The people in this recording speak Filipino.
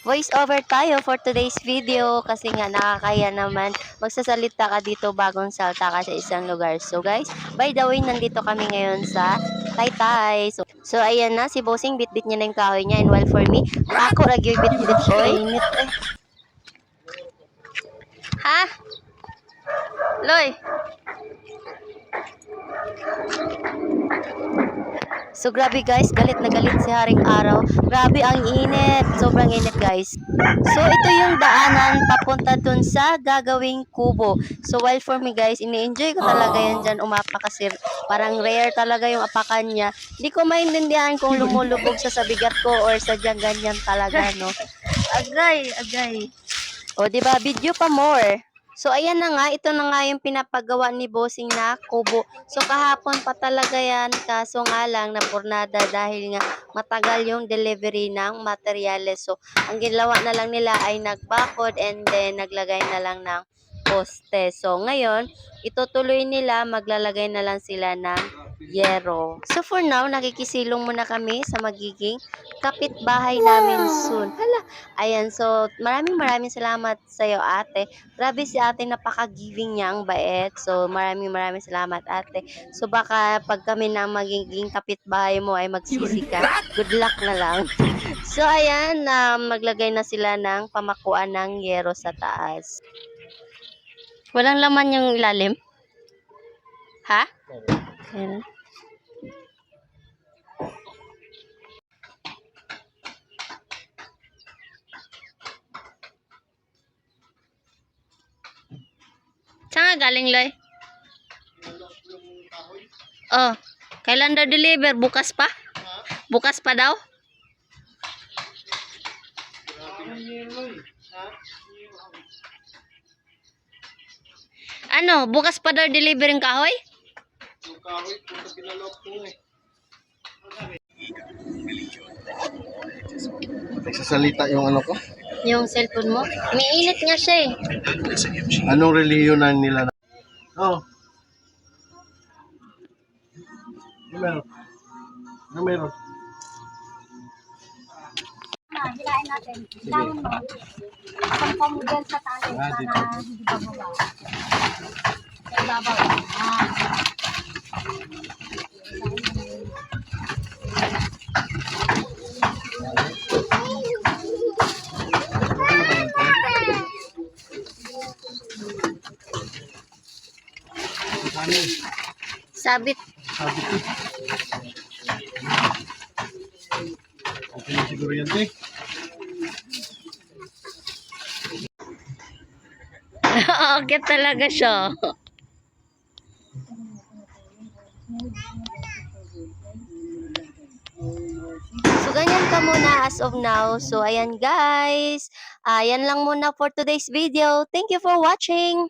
voice over tayo for today's video kasi nga nakakaya naman magsasalita ka dito bagong salta ka sa isang lugar. So guys, by the way, nandito kami ngayon sa Taytay. So ayan na, si Bossing bit-bit niya na yung kahoy niya and while for me, ako lagi bit-bit oy. Init eh. Ha? Loy. So grabe guys, galit na galit si Haring Araw. Grabe ang init, sobrang init guys. So ito yung daanan papunta dun sa gagawing kubo. So while for me guys, ini-enjoy ko talaga yan dyan umapa kasi parang rare talaga yung apakan niya. Hindi ko maintindihan kung lumulubog sa bigat ko or sadyang ganyan talaga, no? Agay, agay. O, di ba? Video pa more. So, ayan na nga. Ito na nga yung pinapagawa ni Bossing na kubo. So, kahapon pa talaga yan. Kaso nga lang, napurnada dahil nga matagal yung delivery ng materyales. So, ang ginawa na lang nila ay nagbakod and then naglagay na lang ng poste. So, ngayon, itutuloy nila, maglalagay na lang sila ng yero. So, for now, nakikisilong muna kami sa magiging kapitbahay namin soon. Hala, ayan, so maraming salamat sa iyo, ate. Grabe si ate, napaka-giving niya, ang bait. So maraming salamat, ate. So baka pag kami na magiging kapitbahay mo ay magsisi ka. Good luck na lang. So ayan, maglagay na sila ng pamakuan ng yero sa taas. Walang laman yung ilalim? Ha? Ayan. Saan nga galing, Loy? Oh, kailan daw deliver? Bukas pa? Bukas pa daw? Ano, bukas pa daw deliver yung kahoy? Yung kahoy, kung sa pinalok ko eh. Nagsasalita yung ano ko? Yung cellphone mo? May init nga siya eh. Anong reliyon na nila? Oh. Ano meron? Ano meron? Hilain natin. Hilain mo. Sampa mo dyan sa tali para hindi bababa. Sa ibabaw. Sabit. Sabi ko. Okay na siguro yan eh. Okay talaga siya. So, ganyan ka muna as of now. So, ayan guys. Yan lang muna for today's video. Thank you for watching.